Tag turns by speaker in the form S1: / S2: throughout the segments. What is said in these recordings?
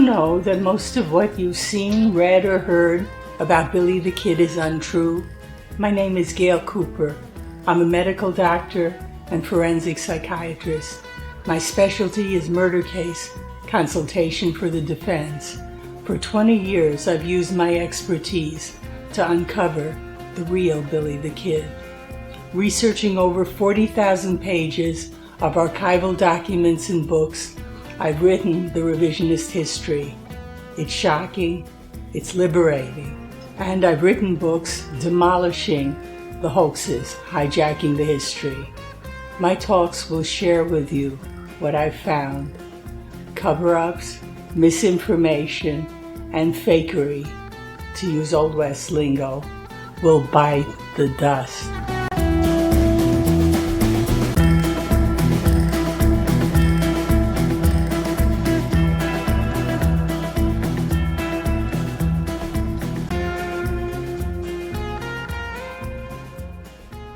S1: know that most of what you've seen, read, or heard about Billy the Kid is untrue? My name is Gail Cooper. I'm a medical doctor and forensic psychiatrist. My specialty is murder case consultation for the defense. For 20 years, I've used my expertise to uncover the real Billy the Kid. Researching over 40,000 pages of archival documents and books, I've written the revisionist history. It's shocking, it's liberating, and I've written books demolishing the hoaxes, hijacking the history. My talks will share with you what I've found. Cover-ups, misinformation, and fakery, to use Old West lingo, will bite the dust.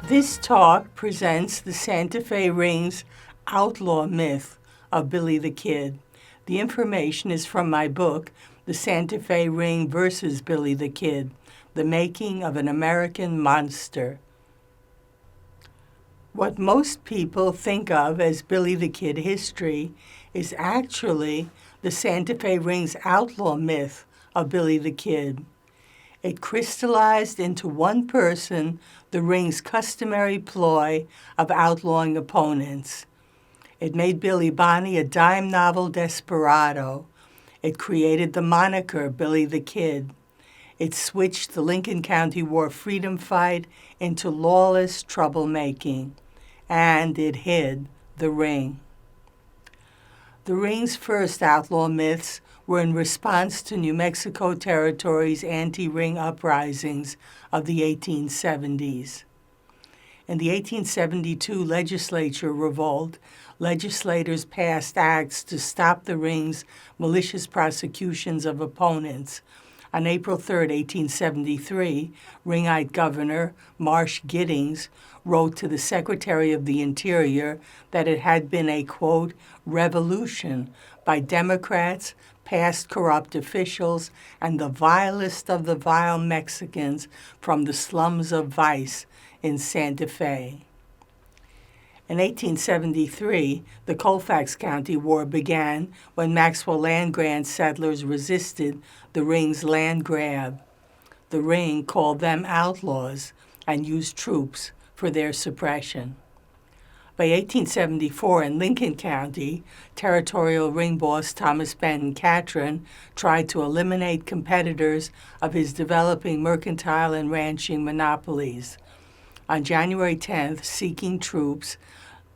S1: This talk presents the Santa Fe Ring's Outlaw myth of Billy the Kid. The information is from my book, The Santa Fe Ring versus Billy the Kid, The Making of an American Monster. What most people think of as Billy the Kid history is actually the Santa Fe Ring's outlaw myth of Billy the Kid. It crystallized into one person the ring's customary ploy of outlawing opponents. It made Billy Bonney a dime novel desperado. It created the moniker Billy the Kid. It switched the Lincoln County War freedom fight into lawless troublemaking. And it hid the ring. The ring's first outlaw myths were in response to New Mexico Territory's anti-ring uprisings of the 1870s. In the 1872 legislature revolt, legislators passed acts to stop the ring's malicious prosecutions of opponents. On April 3, 1873, Ringite Governor Marsh Giddings wrote to the Secretary of the Interior that it had been a, quote, revolution by Democrats, past corrupt officials, and the vilest of the vile Mexicans from the slums of vice in Santa Fe. In 1873, the Colfax County War began when Maxwell land grant settlers resisted the ring's land grab. The ring called them outlaws and used troops for their suppression. By 1874, in Lincoln County, territorial ring boss Thomas Benton Catron tried to eliminate competitors of his developing mercantile and ranching monopolies. On January 10th, seeking troops,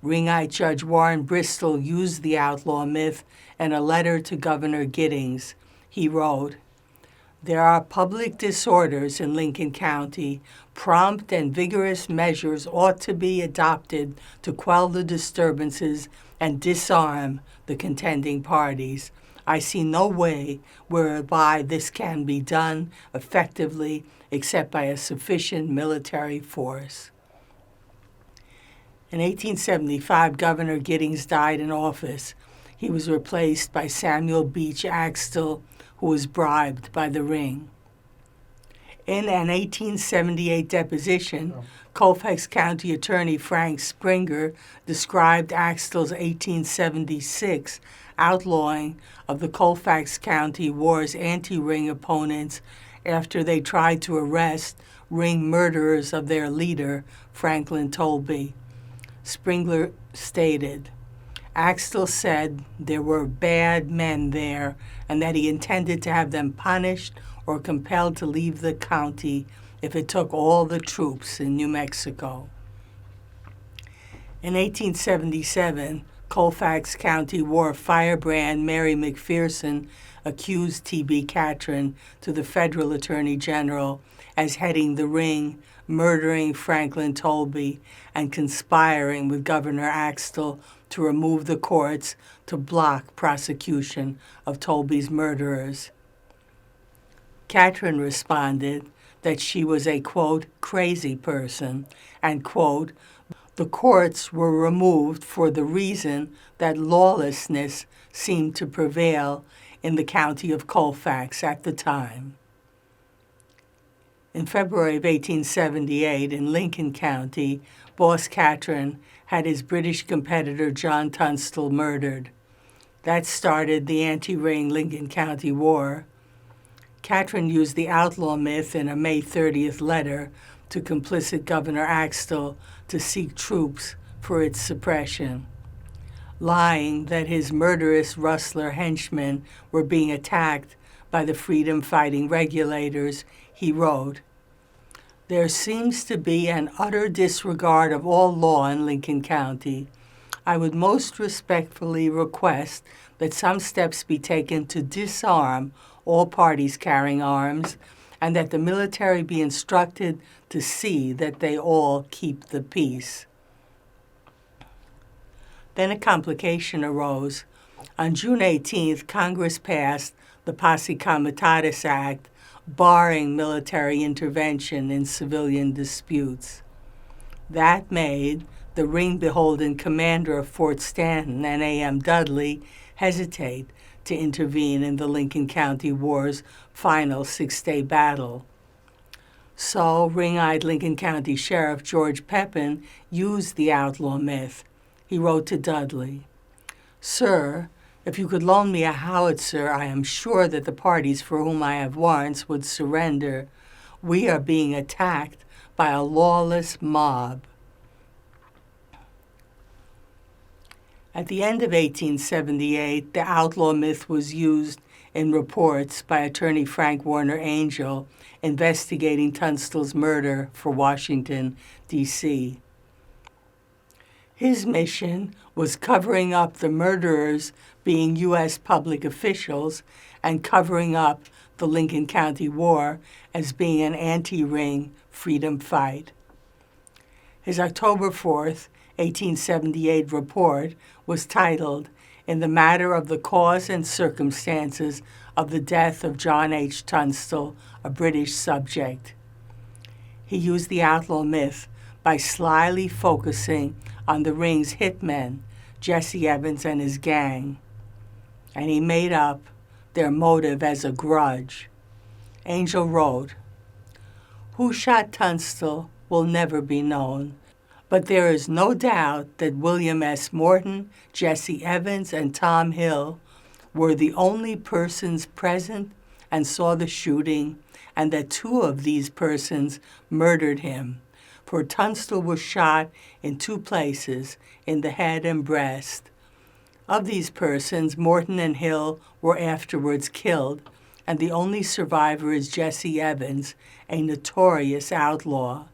S1: Ringite Judge Warren Bristol used the outlaw myth in a letter to Governor Giddings. He wrote, "There are public disorders in Lincoln County. Prompt and vigorous measures ought to be adopted to quell the disturbances and disarm the contending parties. I see no way whereby this can be done effectively except by a sufficient military force." In 1875, Governor Giddings died in office. He was replaced by Samuel Beach Axtell, who was bribed by the ring. In an 1878 deposition, Colfax County Attorney Frank Springer described Axtell's 1876 outlawing of the Colfax County War's anti-ring opponents after they tried to arrest ring murderers of their leader, Franklin Tolby. Springer stated, Axtell said there were bad men there and that he intended to have them punished or compelled to leave the county if it took all the troops in New Mexico. In 1877, Colfax County War firebrand Mary McPherson accused T.B. Catron to the federal attorney general as heading the ring, murdering Franklin Tolby, and conspiring with Governor Axtell to remove the courts to block prosecution of Tolby's murderers. Catron responded that she was a, quote, crazy person, and, quote, the courts were removed for the reason that lawlessness seemed to prevail in the county of Colfax at the time. In February of 1878, in Lincoln County, Boss Catron had his British competitor John Tunstall murdered. That started the anti-ring Lincoln County War. Catron used the outlaw myth in a May 30th letter to complicit Governor Axtell to seek troops for its suppression. Lying that his murderous rustler henchmen were being attacked by the freedom-fighting regulators, he wrote, "There seems to be an utter disregard of all law in Lincoln County. I would most respectfully request that some steps be taken to disarm all parties carrying arms, and that the military be instructed to see that they all keep the peace." Then a complication arose. On June 18th, Congress passed the Posse Comitatus Act, barring military intervention in civilian disputes. That made the ring-beholden commander of Fort Stanton, N.A.M. Dudley, hesitate to intervene in the Lincoln County War's final six-day battle. So, ring-eyed Lincoln County Sheriff George Pepin used the outlaw myth. He wrote to Dudley, "Sir, if you could loan me a howitzer, I am sure that the parties for whom I have warrants would surrender. We are being attacked by a lawless mob." At the end of 1878, the outlaw myth was used in reports by attorney Frank Warner Angel investigating Tunstall's murder for Washington, D.C. His mission was covering up the murderers being U.S. public officials and covering up the Lincoln County War as being an anti-ring freedom fight. His October 4th, 1878 report was titled, "In the Matter of the Cause and Circumstances of the Death of John H. Tunstall, a British Subject." He used the outlaw myth by slyly focusing on the ring's hitmen, Jesse Evans and his gang, and he made up their motive as a grudge. Angel wrote, "Who shot Tunstall will never be known, but there is no doubt that William S. Morton, Jesse Evans, and Tom Hill were the only persons present and saw the shooting, and that two of these persons murdered him, for Tunstall was shot in two places, in the head and breast. Of these persons, Morton and Hill were afterwards killed, and the only survivor is Jesse Evans, a notorious outlaw.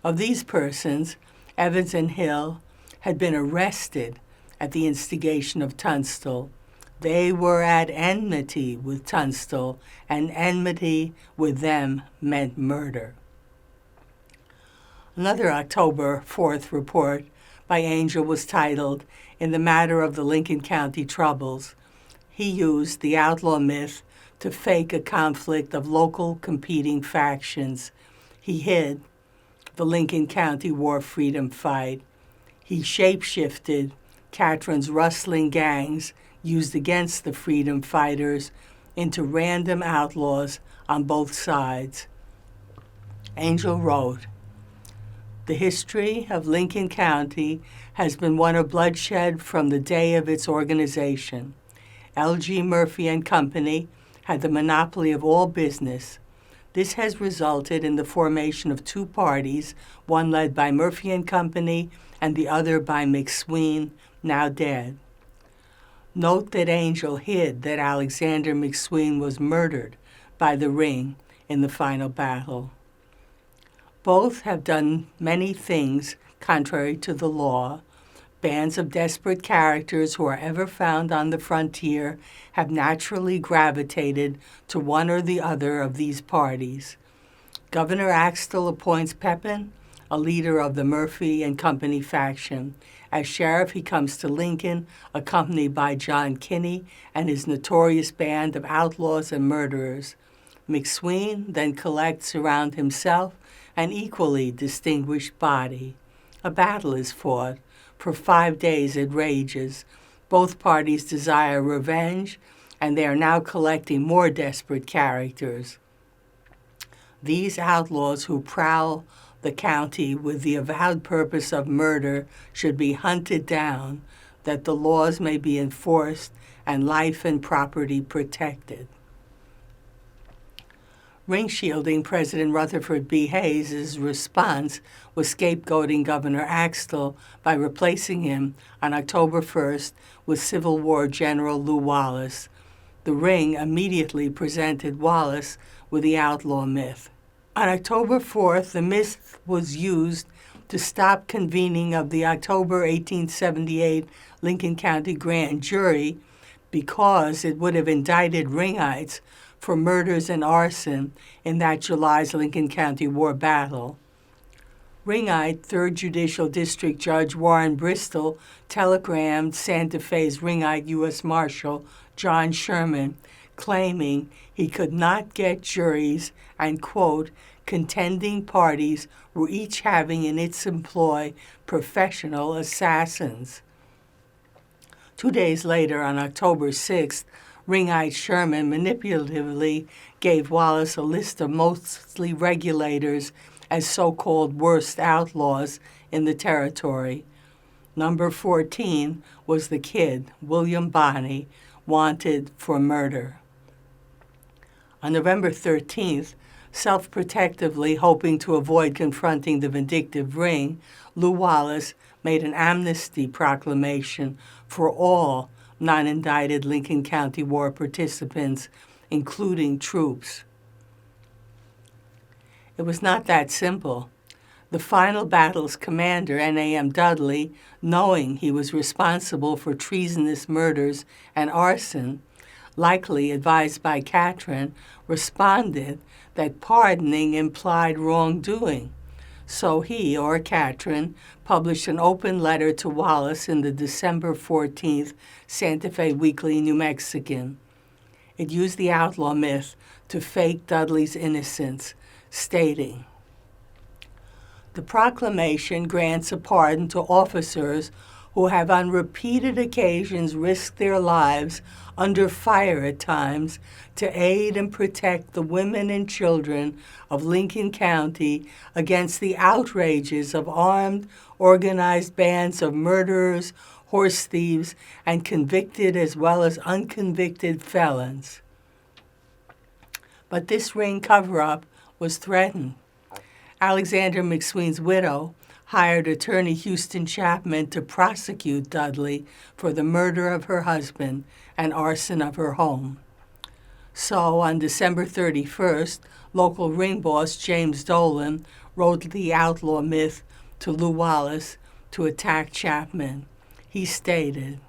S1: Of these persons, Evans and Hill had been arrested at the instigation of Tunstall. They were at enmity with Tunstall, and enmity with them meant murder." Another October 4th report by Angel was titled, "In the Matter of the Lincoln County Troubles." He used the outlaw myth to fake a conflict of local competing factions. He hid the Lincoln County War freedom fight. He shapeshifted Catron's rustling gangs used against the freedom fighters into random outlaws on both sides. Angel wrote, "The history of Lincoln County has been one of bloodshed from the day of its organization. L.G. Murphy and Company had the monopoly of all business. This has resulted in the formation of two parties, one led by Murphy and Company and the other by McSween, now dead." Note that Angel hid that Alexander McSween was murdered by the Ring in the final battle. Both have done many things contrary to the law. Bands of desperate characters who are ever found on the frontier have naturally gravitated to one or the other of these parties. Governor Axtell appoints Pepin, a leader of the Murphy and Company faction. As sheriff, he comes to Lincoln, accompanied by John Kinney and his notorious band of outlaws and murderers. McSween then collects around himself an equally distinguished body. A battle is fought. For 5 days it rages. Both parties desire revenge, and they are now collecting more desperate characters. These outlaws who prowl the county with the avowed purpose of murder should be hunted down, that the laws may be enforced and life and property protected. Ring-shielding President Rutherford B. Hayes' response was scapegoating Governor Axtell by replacing him on October 1st with Civil War General Lew Wallace. The Ring immediately presented Wallace with the outlaw myth. On October 4th, the myth was used to stop convening of the October 1878 Lincoln County Grand Jury because it would have indicted Ringites for murders and arson in that July's Lincoln County War battle. Ringite 3rd Judicial District Judge Warren Bristol telegrammed Santa Fe's Ringite U.S. Marshal John Sherman, claiming he could not get juries and, quote, contending parties were each having in its employ professional assassins. 2 days later, on October 6th, Ringite Sherman manipulatively gave Wallace a list of mostly regulators as so-called worst outlaws in the territory. Number 14 was the kid, William Bonney, wanted for murder. On November 13th, self-protectively hoping to avoid confronting the vindictive Ring, Lew Wallace made an amnesty proclamation for all non-indicted Lincoln County War participants, including troops. It was not that simple. The final battle's commander, N.A.M. Dudley, knowing he was responsible for treasonous murders and arson, likely advised by Catron, responded that pardoning implied wrongdoing. So he, or Catron, published an open letter to Wallace in the December 14th Santa Fe Weekly New Mexican. It used the outlaw myth to fake Dudley's innocence, stating, "The proclamation grants a pardon to officers who have on repeated occasions risked their lives under fire at times to aid and protect the women and children of Lincoln County against the outrages of armed, organized bands of murderers, horse thieves, and convicted as well as unconvicted felons." But this Ring cover-up was threatened. Alexander McSween's widow hired attorney Houston Chapman to prosecute Dudley for the murder of her husband and arson of her home. So on December 31st, local Ring boss James Dolan wrote the outlaw myth to Lew Wallace to attack Chapman. He stated,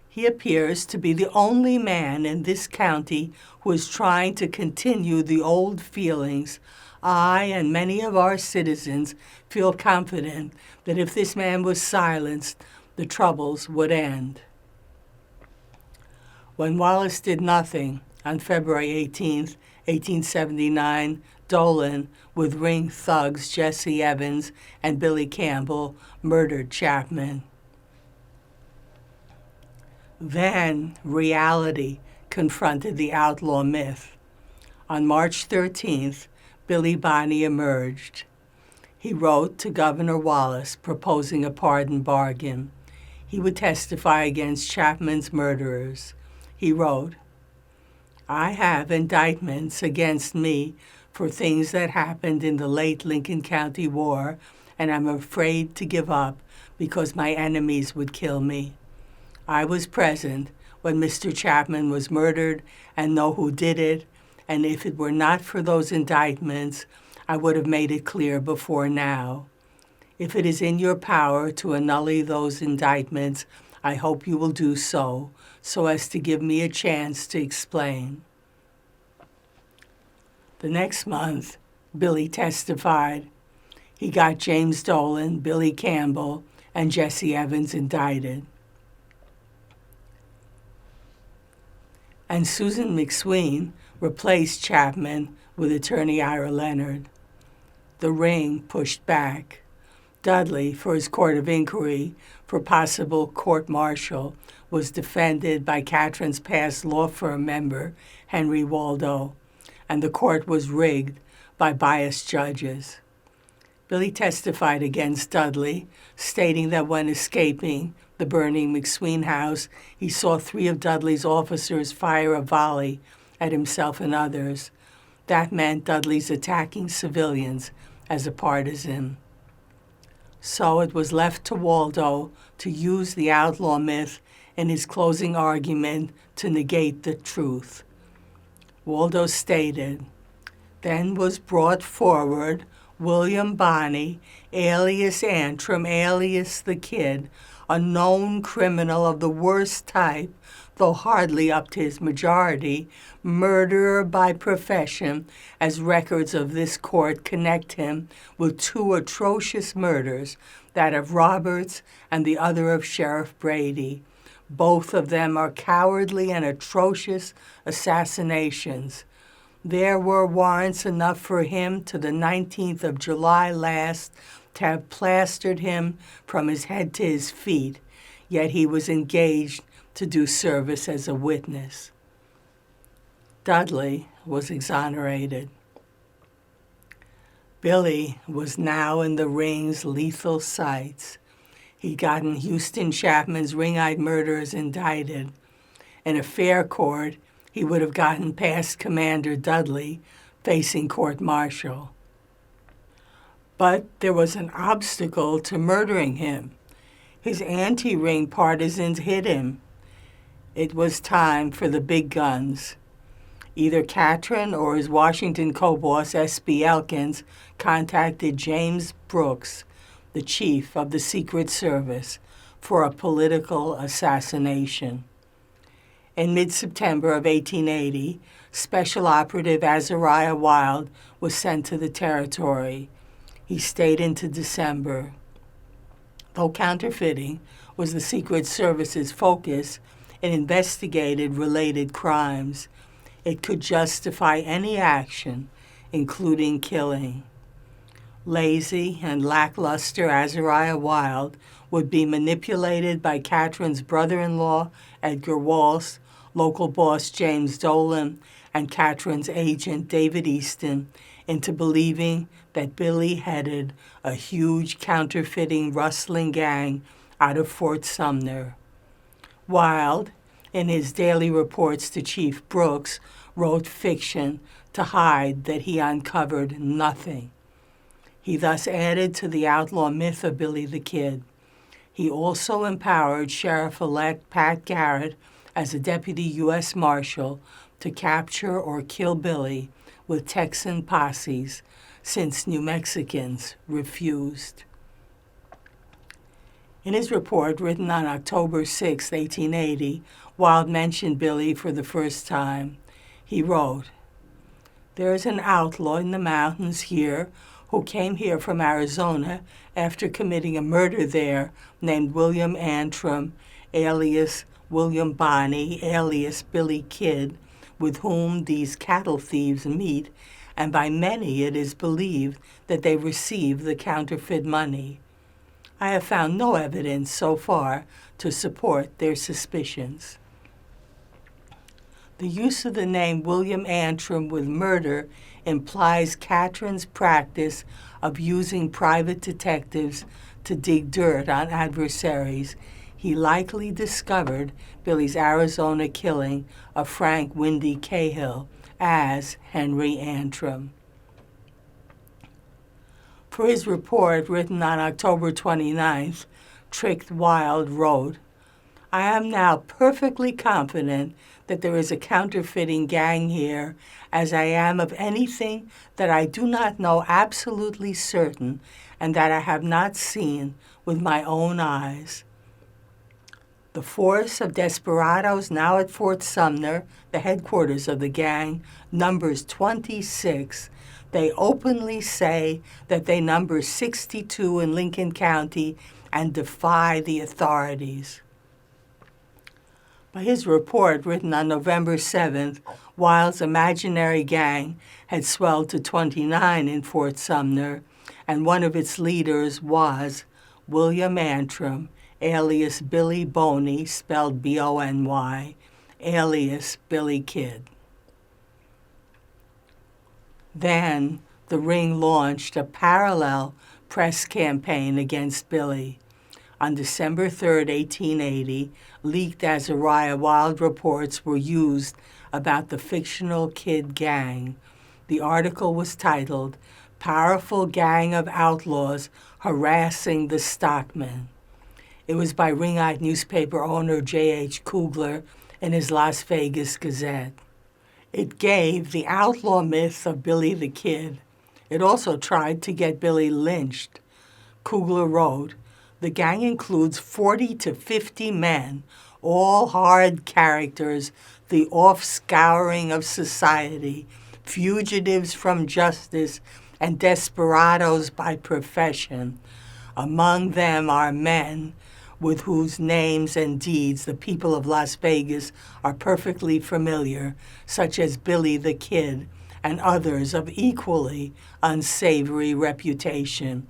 S1: "He appears to be the only man in this county who is trying to continue the old feelings. I and many of our citizens feel confident that if this man was silenced, the troubles would end." When Wallace did nothing, on February 18, 1879, Dolan, with Ring thugs Jesse Evans and Billy Campbell, murdered Chapman. Then reality confronted the outlaw myth. On March 13th, Billy Bonney emerged. He wrote to Governor Wallace proposing a pardon bargain. He would testify against Chapman's murderers. He wrote, "I have indictments against me for things that happened in the late Lincoln County War, and I'm afraid to give up because my enemies would kill me. I was present when Mr. Chapman was murdered and know who did it, and if it were not for those indictments, I would have made it clear before now. If it is in your power to annul those indictments, I hope you will do so as to give me a chance to explain." The next month, Billy testified. He got James Dolan, Billy Campbell, and Jesse Evans indicted. And Susan McSween replaced Chapman with attorney Ira Leonard. The Ring pushed back. Dudley, for his court of inquiry for possible court-martial, was defended by Catherine's past law firm member, Henry Waldo, and the court was rigged by biased judges. Billy testified against Dudley, stating that when escaping the burning McSween house, he saw 3 of Dudley's officers fire a volley at himself and others. That meant Dudley's attacking civilians as a partisan. So it was left to Waldo to use the outlaw myth in his closing argument to negate the truth. Waldo stated, "Then was brought forward William Bonney, alias Antrim, alias the Kid, a known criminal of the worst type, though hardly up to his majority, murderer by profession, as records of this court connect him with 2 atrocious murders, that of Roberts and the other of Sheriff Brady. Both of them are cowardly and atrocious assassinations. There were warrants enough for him to the 19th of July last to have plastered him from his head to his feet, yet he was engaged to do service as a witness." Dudley was exonerated. Billy was now in the ring's lethal sights. He'd gotten Houston Chapman's ring-eyed murderers indicted. In a fair court, he would have gotten past Commander Dudley, facing court-martial. But there was an obstacle to murdering him. His anti-ring partisans hid him. It was time for the big guns. Either Catron or his Washington co-boss, S.B. Elkins, contacted James Brooks, the chief of the Secret Service, for a political assassination. In mid-September of 1880, Special Operative Azariah Wild was sent to the territory. He stayed into December. Though counterfeiting was the Secret Service's focus, it investigated related crimes. It could justify any action, including killing. Lazy and lackluster Azariah Wild would be manipulated by Catherine's brother-in-law, Edgar Walsh, local boss James Dolan, and Catherine's agent, David Easton, into believing that Billy headed a huge counterfeiting rustling gang out of Fort Sumner. Wild, in his daily reports to Chief Brooks, wrote fiction to hide that he uncovered nothing. He thus added to the outlaw myth of Billy the Kid. He also empowered Sheriff-elect Pat Garrett as a deputy U.S. Marshal to capture or kill Billy with Texan posses, since New Mexicans refused. In his report, written on October 6, 1880, Wild mentioned Billy for the first time. He wrote, "There is an outlaw in the mountains here who came here from Arizona after committing a murder there, named William Antrim, alias William Bonney, alias Billy Kid, with whom these cattle thieves meet, and by many it is believed that they receive the counterfeit money. I have found no evidence so far to support their suspicions." The use of the name William Antrim with murder implies Catherine's practice of using private detectives to dig dirt on adversaries. He likely discovered Billy's Arizona killing of Frank Windy Cahill as Henry Antrim. For his report, written on October 29th, Tricked Wild wrote, "I am now perfectly confident that there is a counterfeiting gang here, as I am of anything that I do not know absolutely certain and that I have not seen with my own eyes. The force of desperadoes now at Fort Sumner, the headquarters of the gang, numbers 26. They openly say that they number 62 in Lincoln County and defy the authorities." By his report, written on November 7th, Wild's imaginary gang had swelled to 29 in Fort Sumner, and one of its leaders was William Antrim, alias Billy Boney, spelled B-O-N-Y, alias Billy Kid. Then the Ring launched a parallel press campaign against Billy. On December 3, 1880, leaked Azariah Wild reports were used about the fictional Kid Gang. The article was titled, "Powerful Gang of Outlaws Harassing the Stockmen." It was by ring-eyed newspaper owner J.H. Kugler in his Las Vegas Gazette. It gave the outlaw myth of Billy the Kid. It also tried to get Billy lynched. Kugler wrote, "The gang includes 40 to 50 men, all hard characters, the offscouring of society, fugitives from justice, and desperados by profession. Among them are men with whose names and deeds the people of Las Vegas are perfectly familiar, such as Billy the Kid and others of equally unsavory reputation.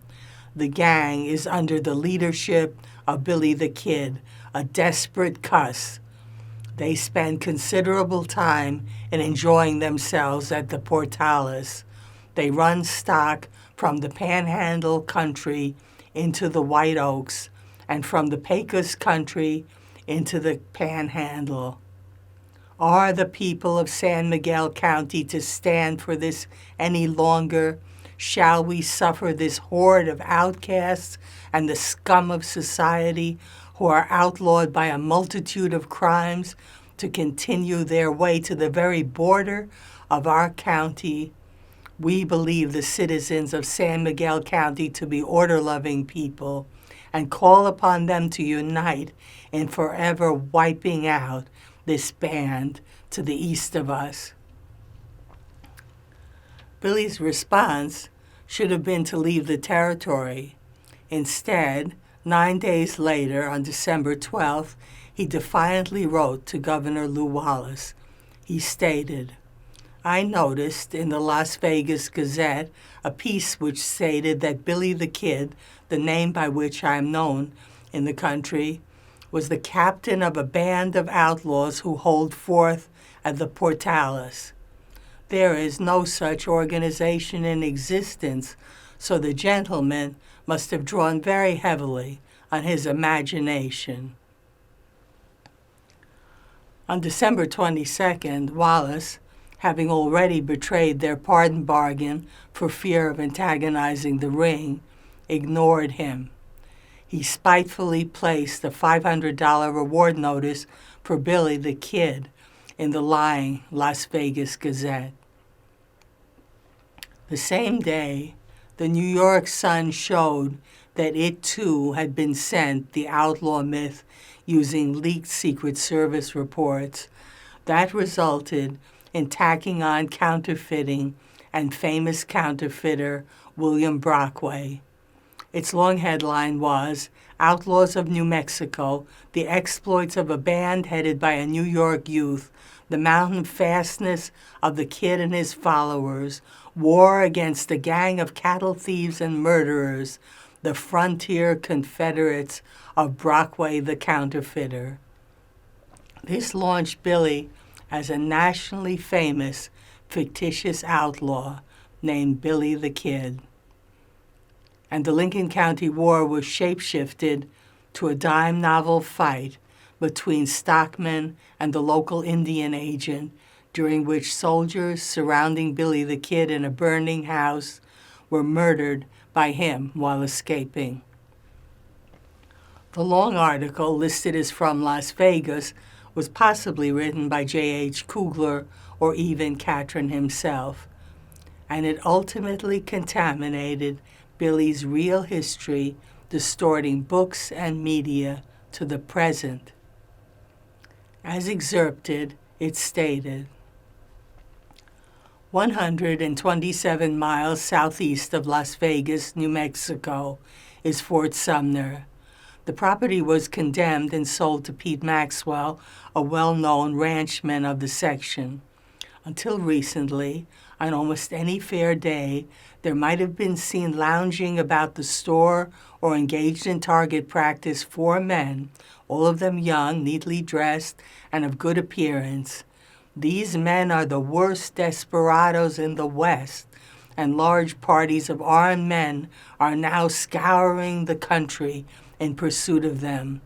S1: The gang is under the leadership of Billy the Kid, a desperate cuss. They spend considerable time in enjoying themselves at the Portales. They run stock from the Panhandle country into the White Oaks, and from the Pecos country into the Panhandle. Are the people of San Miguel County to stand for this any longer? Shall we suffer this horde of outcasts and the scum of society who are outlawed by a multitude of crimes to continue their way to the very border of our county? We believe the citizens of San Miguel County to be order-loving people and call upon them to unite in forever wiping out this band to the east of us." Billy's response should have been to leave the territory. Instead, 9 days later, on December 12th, he defiantly wrote to Governor Lew Wallace. He stated, "I noticed in the Las Vegas Gazette a piece which stated that Billy the Kid, the name by which I am known in the country, was the captain of a band of outlaws who hold forth at the Portales. There is no such organization in existence, so the gentleman must have drawn very heavily on his imagination." On December 22nd, Wallace, having already betrayed their pardon bargain for fear of antagonizing the Ring, ignored him. He spitefully placed a $500 reward notice for Billy the Kid in the lying Las Vegas Gazette. The same day, the New York Sun showed that it too had been sent the outlaw myth using leaked Secret Service reports. That resulted in tacking on counterfeiting and famous counterfeiter William Brockway. Its long headline was, "Outlaws of New Mexico, the exploits of a band headed by a New York youth, the mountain fastness of the Kid and his followers, war against a gang of cattle thieves and murderers, the frontier confederates of Brockway the counterfeiter." This launched Billy as a nationally famous fictitious outlaw named Billy the Kid. And the Lincoln County War was shapeshifted to a dime novel fight between stockmen and the local Indian agent, during which soldiers surrounding Billy the Kid in a burning house were murdered by him while escaping. The long article, listed as from Las Vegas, was possibly written by J.H. Kugler or even Catron himself, and it ultimately contaminated Billy's real history, distorting books and media to the present. As excerpted, it stated, 127 miles southeast of Las Vegas, New Mexico, is Fort Sumner. The property was condemned and sold to Pete Maxwell, a well-known ranchman of the section. Until recently, On almost any fair day, there might have been seen lounging about the store or engaged in target practice 4 men, all of them young, neatly dressed, and of good appearance. These men are the worst desperadoes in the West, and large parties of armed men are now scouring the country in pursuit of them.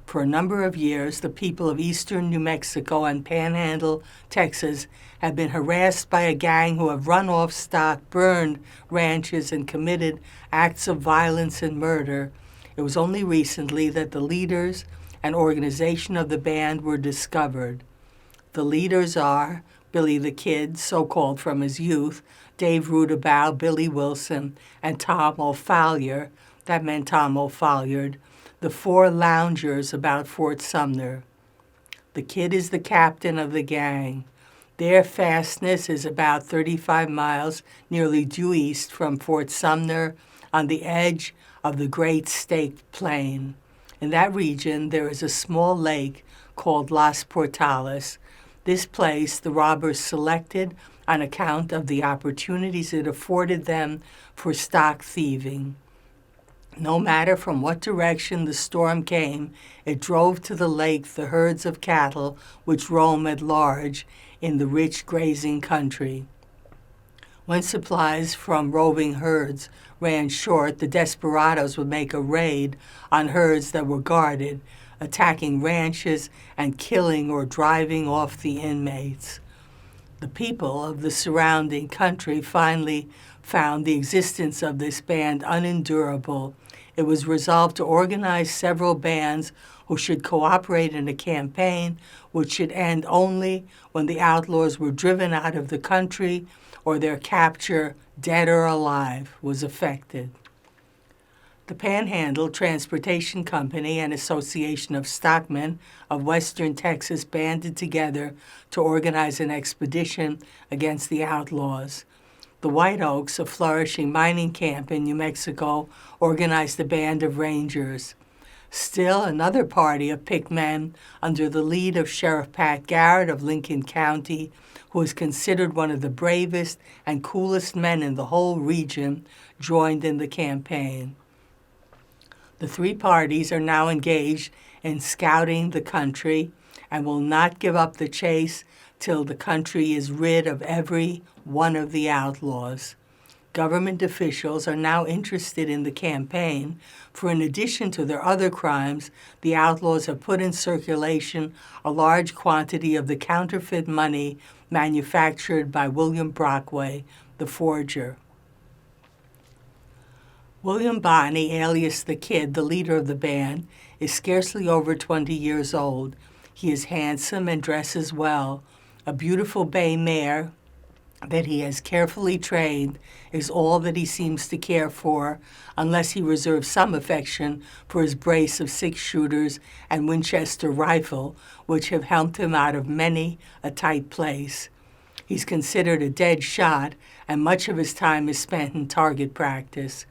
S1: For a number of years, the people of eastern New Mexico and Panhandle, Texas, have been harassed by a gang who have run off stock, burned ranches, and committed acts of violence and murder. It was only recently that the leaders and organization of the band were discovered. The leaders are Billy the Kid, so-called from his youth, Dave Rudabout, Billy Wilson, and Tom O'Fallard, that meant Tom O'Fallard, the 4 loungers about Fort Sumner. The Kid is the captain of the gang. Their fastness is about 35 miles, nearly due east from Fort Sumner, on the edge of the Great Staked Plain. In that region, there is a small lake called Las Portales. This place the robbers selected on account of the opportunities it afforded them for stock thieving. No matter from what direction the storm came, it drove to the lake the herds of cattle which roam at large in the rich grazing country. When supplies from roving herds ran short, the desperadoes would make a raid on herds that were guarded, attacking ranches and killing or driving off the inmates. The people of the surrounding country finally found the existence of this band unendurable. It was resolved to organize several bands who should cooperate in a campaign which should end only when the outlaws were driven out of the country or their capture, dead or alive, was effected. The Panhandle Transportation Company and Association of Stockmen of Western Texas banded together to organize an expedition against the outlaws. The White Oaks, a flourishing mining camp in New Mexico, organized a band of rangers. Still, another party of picked men, under the lead of Sheriff Pat Garrett of Lincoln County, who is considered one of the bravest and coolest men in the whole region, joined in the campaign. The 3 parties are now engaged in scouting the country and will not give up the chase till the country is rid of every one of the outlaws. Government officials are now interested in the campaign, for in addition to their other crimes, the outlaws have put in circulation a large quantity of the counterfeit money manufactured by William Brockway, the forger. William Bonney, alias the Kid, the leader of the band, is scarcely over 20 years old. He is handsome and dresses well. A beautiful bay mare that he has carefully trained is all that he seems to care for, unless he reserves some affection for his brace of 6-shooters and Winchester rifle, which have helped him out of many a tight place. He's considered a dead shot, and much of his time is spent in target practice.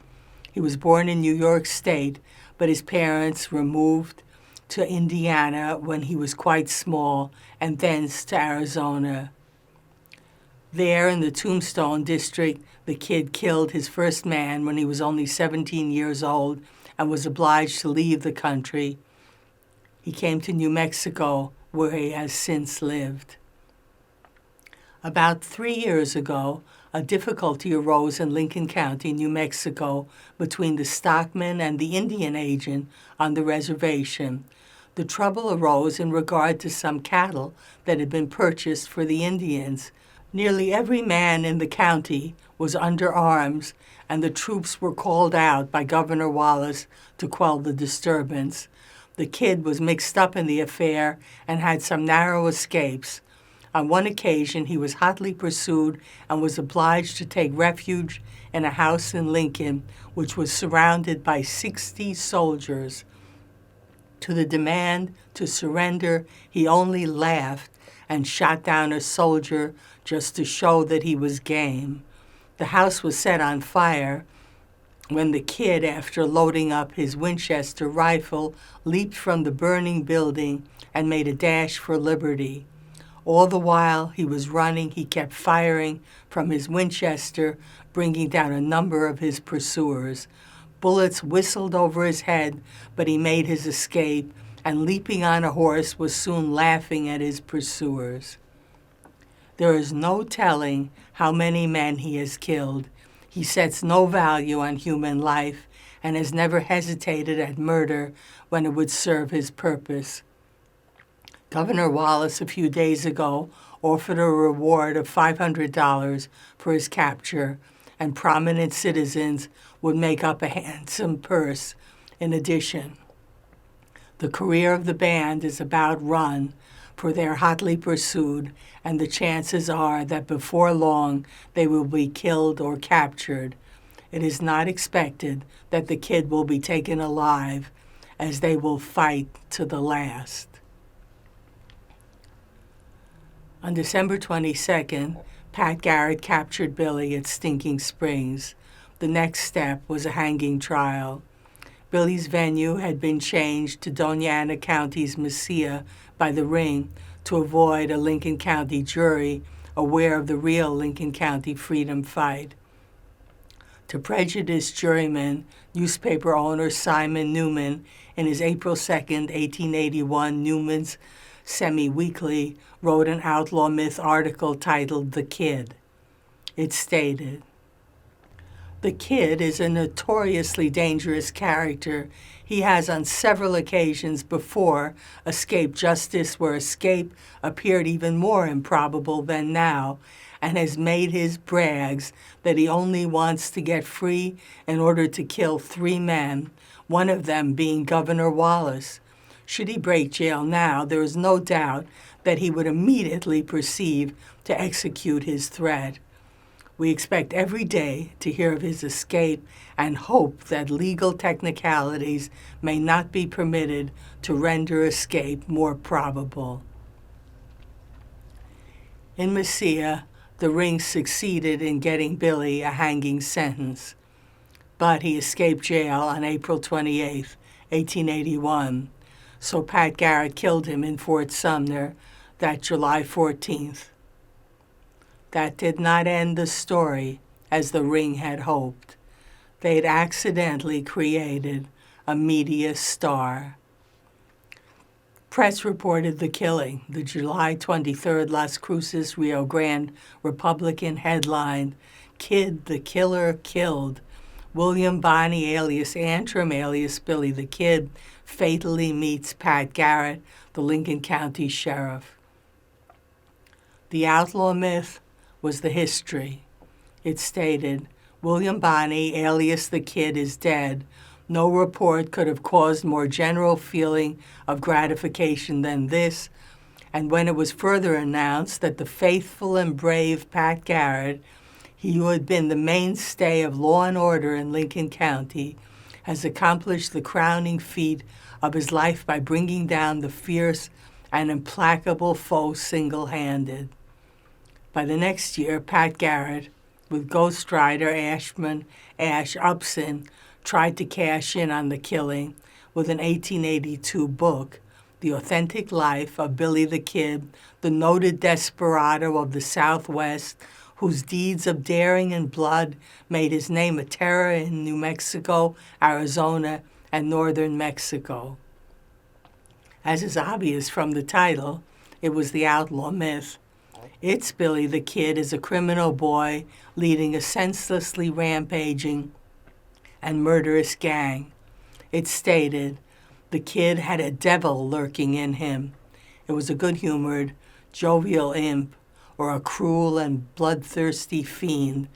S1: He was born in New York State, but his parents removed to Indiana when he was quite small, and thence to Arizona. There in the Tombstone district, the Kid killed his first man when he was only 17 years old and was obliged to leave the country. He came to New Mexico, where he has since lived. About 3 years ago, a difficulty arose in Lincoln County, New Mexico, between the stockman and the Indian agent on the reservation. The trouble arose in regard to some cattle that had been purchased for the Indians. Nearly every man in the county was under arms, and the troops were called out by Governor Wallace to quell the disturbance. The Kid was mixed up in the affair and had some narrow escapes. On one occasion, he was hotly pursued and was obliged to take refuge in a house in Lincoln, which was surrounded by 60 soldiers. To the demand to surrender, he only laughed and shot down a soldier just to show that he was game. The house was set on fire when the Kid, after loading up his Winchester rifle, leaped from the burning building and made a dash for liberty. All the while he was running, he kept firing from his Winchester, bringing down a number of his pursuers. Bullets whistled over his head, but he made his escape, and leaping on a horse was soon laughing at his pursuers. There is no telling how many men he has killed. He sets no value on human life and has never hesitated at murder when it would serve his purpose. Governor Wallace a few days ago offered a reward of $500 for his capture, and prominent citizens would make up a handsome purse in addition. The career of the band is about run, for they are hotly pursued, and the chances are that before long they will be killed or captured. It is not expected that the kid will be taken alive, as they will fight to the last. On December 22nd, Pat Garrett captured Billy at Stinking Springs. The next step was a hanging trial. Billy's venue had been changed to Doña Ana County's Mesilla by the Ring to avoid a Lincoln County jury aware of the real Lincoln County freedom fight. To prejudice jurymen, newspaper owner Simon Newman, in his April 2, 1881 Newman's Semi-Weekly, wrote an Outlaw Myth article titled "The Kid." It stated, "The Kid is a notoriously dangerous character. He has on several occasions before escaped justice where escape appeared even more improbable than now, and has made his brags that he only wants to get free in order to kill 3 men, one of them being Governor Wallace. Should he break jail now, there is no doubt that he would immediately proceed to execute his threat. We expect every day to hear of his escape and hope that legal technicalities may not be permitted to render escape more probable." In Mesilla, the Ring succeeded in getting Billy a hanging sentence, but he escaped jail on April 28, 1881. So Pat Garrett killed him in Fort Sumner that July 14th. That did not end the story as the Ring had hoped. They had accidentally created a media star. Press reported the killing. The July 23rd Las Cruces, Rio Grande Republican headlined, "Kid the Killer Killed. William Bonney alias Antrim alias Billy the Kid fatally meets Pat Garrett, the Lincoln County Sheriff." The Outlaw Myth was the history. It stated, "William Bonney alias the Kid is dead. No report could have caused more general feeling of gratification than this," and when it was further announced that the faithful and brave Pat Garrett, he who had been the mainstay of law and order in Lincoln County, has accomplished the crowning feat of his life by bringing down the fierce and implacable foe single-handed. By the next year, Pat Garrett, with ghostwriter Ashman Ash Upson, tried to cash in on the killing with an 1882 book, The Authentic Life of Billy the Kid, the noted desperado of the Southwest, whose deeds of daring and blood made his name a terror in New Mexico, Arizona, and northern Mexico. As is obvious from the title, it was the Outlaw Myth. It's Billy the Kid as a criminal boy leading a senselessly rampaging and murderous gang. It stated, the kid had a devil lurking in him. It was a good-humored, jovial imp, or a cruel and bloodthirsty fiend,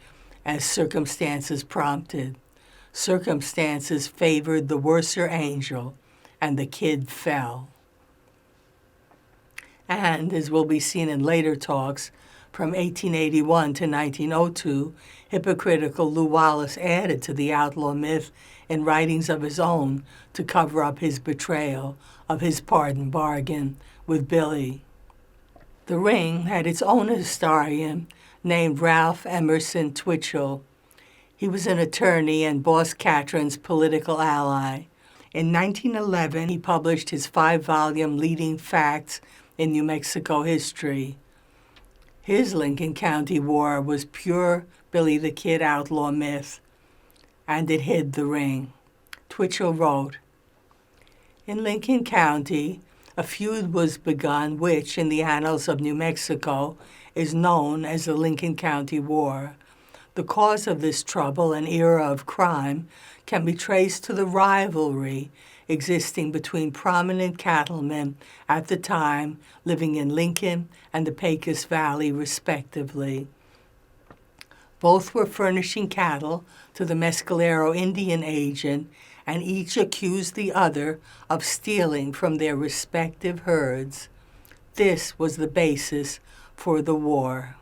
S1: as circumstances prompted. Circumstances favored the worser angel, and the kid fell. And, as will be seen in later talks, from 1881 to 1902, hypocritical Lew Wallace added to the outlaw myth in writings of his own to cover up his betrayal of his pardon bargain with Billy. The Ring had its own historian named Ralph Emerson Twitchell. He was an attorney and Boss Catron's political ally. In 1911, he published his 5-volume Leading Facts in New Mexico history. His Lincoln County War was pure Billy the Kid outlaw myth, and it hid the ring. Twitchell wrote, "In Lincoln County, a feud was begun which, in the annals of New Mexico, is known as the Lincoln County War. The cause of this trouble and era of crime can be traced to the rivalry existing between prominent cattlemen at the time living in Lincoln and the Pecos Valley, respectively. Both were furnishing cattle to the Mescalero Indian agent, and each accused the other of stealing from their respective herds. This was the basis for the war."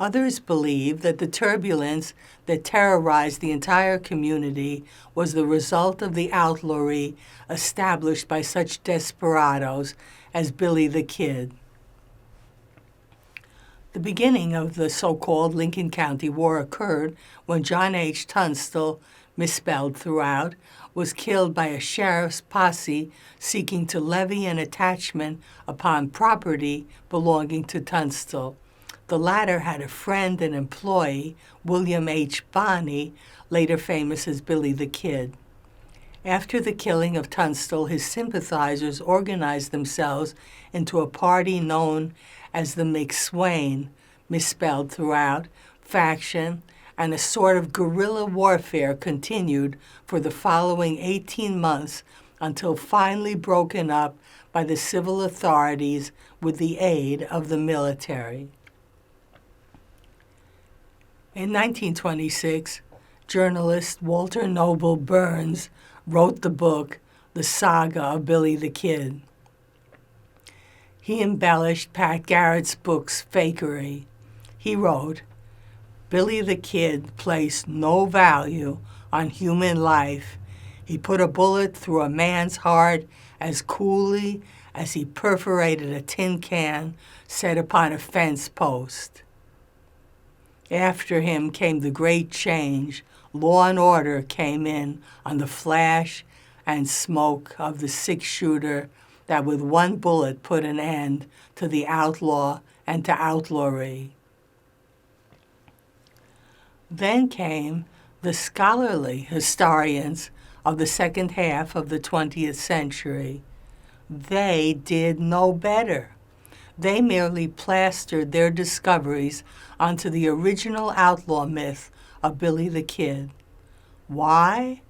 S1: Others believe that the turbulence that terrorized the entire community was the result of the outlawry established by such desperados as Billy the Kid. The beginning of the so-called Lincoln County War occurred when John H. Tunstall, misspelled throughout, was killed by a sheriff's posse seeking to levy an attachment upon property belonging to Tunstall. The latter had a friend and employee, William H. Bonney, later famous as Billy the Kid. After the killing of Tunstall, his sympathizers organized themselves into a party known as the McSwain, misspelled throughout, faction, and a sort of guerrilla warfare continued for the following 18 months until finally broken up by the civil authorities with the aid of the military. In 1926, journalist Walter Noble Burns wrote the book The Saga of Billy the Kid. He embellished Pat Garrett's book's fakery. He wrote, "Billy the Kid placed no value on human life. He put a bullet through a man's heart as coolly as he perforated a tin can set upon a fence post." After him came the great change. Law and order came in on the flash and smoke of the six-shooter that with one bullet put an end to the outlaw and to outlawry. Then came the scholarly historians of the second half of the 20th century. They did no better. They merely plastered their discoveries onto the original outlaw myth of Billy the Kid. Why?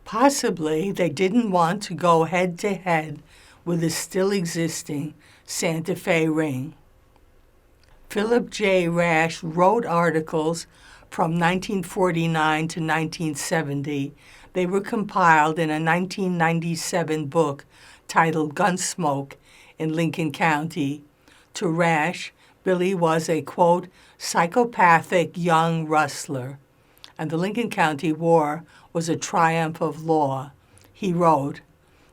S1: Possibly they didn't want to go head-to-head with the still existing Santa Fe ring. Philip J. Rash wrote articles from 1949 to 1970. They were compiled in a 1997 book titled Gunsmoke in Lincoln County. To Rash, Billy was a, quote, psychopathic young rustler, and the Lincoln County War was a triumph of law. He wrote,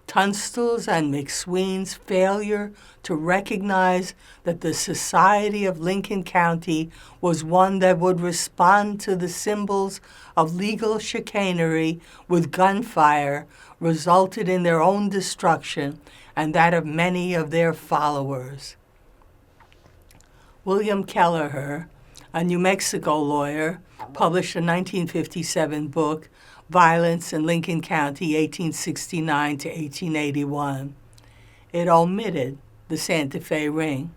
S1: "Tunstall's and McSween's failure to recognize that the society of Lincoln County was one that would respond to the symbols of legal chicanery with gunfire resulted in their own destruction and that of many of their followers." William Kelleher, a New Mexico lawyer, published a 1957 book, Violence in Lincoln County, 1869 to 1881. It omitted the Santa Fe ring.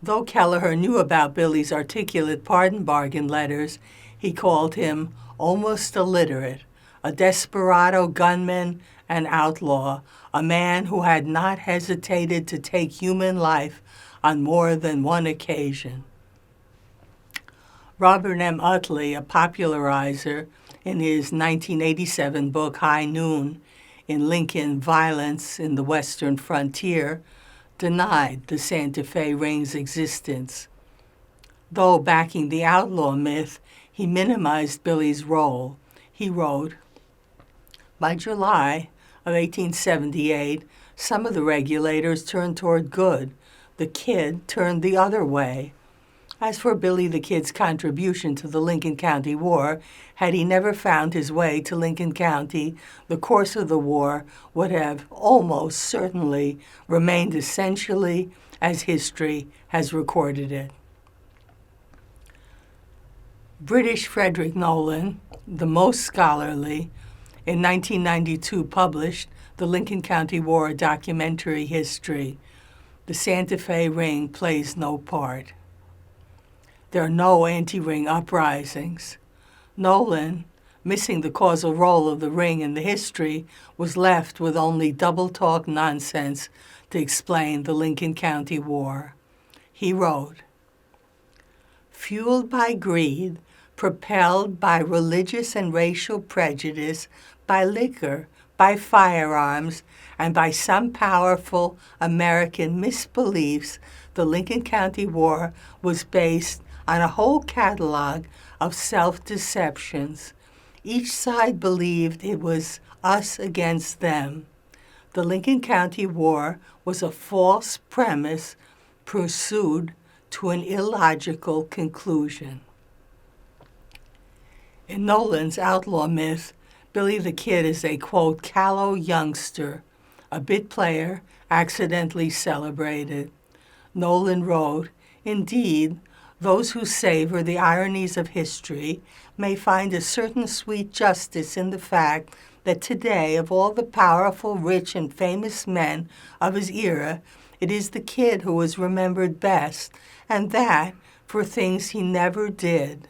S1: Though Kelleher knew about Billy's articulate pardon bargain letters, he called him almost illiterate, a desperado gunman and outlaw, a man who had not hesitated to take human life on more than one occasion. Robert M. Utley, a popularizer, in his 1987 book High Noon in Lincoln, Violence in the Western Frontier, denied the Santa Fe ring's existence. Though backing the outlaw myth, he minimized Billy's role. He wrote, "By July of 1878, some of the regulators turned toward good. The Kid turned the other way. As for Billy the Kid's contribution to the Lincoln County War, had he never found his way to Lincoln County, the course of the war would have almost certainly remained essentially as history has recorded it. British Frederick Nolan, the most scholarly, in 1992 published the Lincoln County War documentary history. The Santa Fe Ring plays no part. There are no anti-ring uprisings. Nolan, missing the causal role of the ring in the history, was left with only double-talk nonsense to explain the Lincoln County War. He wrote, "Fueled by greed, propelled by religious and racial prejudice, by liquor, by firearms, and by some powerful American misbeliefs, the Lincoln County War was based on a whole catalog of self-deceptions. Each side believed it was us against them. The Lincoln County War was a false premise pursued to an illogical conclusion." In Nolan's Outlaw myth, Billy the Kid is a, quote, callow youngster, a bit player, accidentally celebrated. Nolan wrote, "Indeed, those who savor the ironies of history may find a certain sweet justice in the fact that today, of all the powerful, rich, and famous men of his era, it is the kid who is remembered best, and that for things he never did."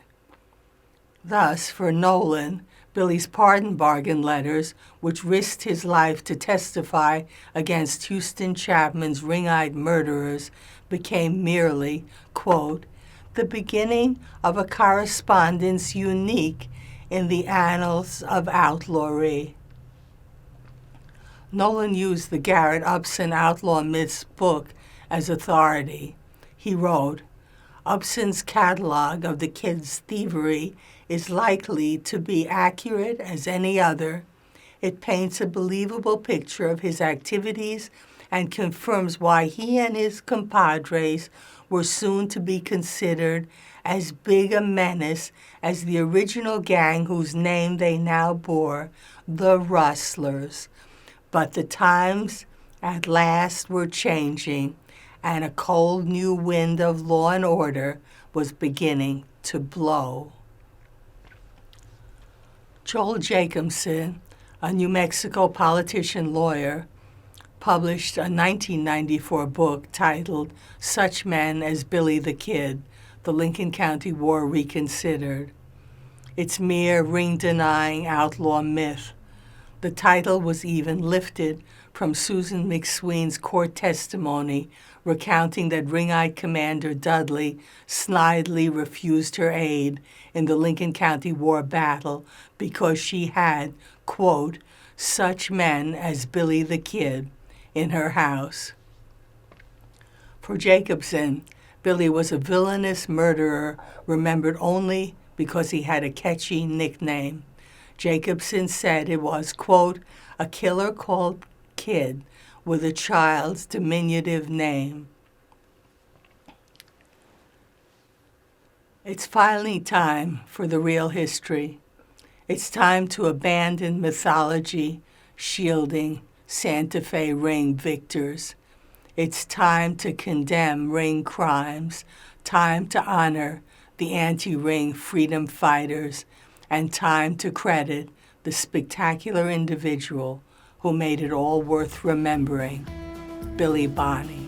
S1: Thus, for Nolan, Billy's pardon bargain letters, which risked his life to testify against Houston Chapman's ring-eyed murderers, became merely, quote, the beginning of a correspondence unique in the annals of outlawry. Nolan used the Garrett Upson Outlaw Myths book as authority. He wrote, "Upson's catalog of the kid's thievery is likely to be accurate as any other. It paints a believable picture of his activities and confirms why he and his compadres were soon to be considered as big a menace as the original gang whose name they now bore, the Rustlers. But the times at last were changing, and a cold new wind of law and order was beginning to blow." Joel Jacobson, a New Mexico politician lawyer, published a 1994 book titled Such Men as Billy the Kid, The Lincoln County War Reconsidered. It's mere ring-denying outlaw myth. The title was even lifted from Susan McSween's court testimony recounting that ring-eyed Commander Dudley snidely refused her aid in the Lincoln County War battle because she had, quote, such men as Billy the Kid in her house. For Jacobson, Billy was a villainous murderer remembered only because he had a catchy nickname. Jacobson said it was, quote, a killer called Kid with a child's diminutive name. It's finally time for the real history. It's time to abandon mythology, shielding Santa Fe ring victors. It's time to condemn ring crimes, time to honor the anti-ring freedom fighters, and time to credit the spectacular individual who made it all worth remembering, Billy Bonney.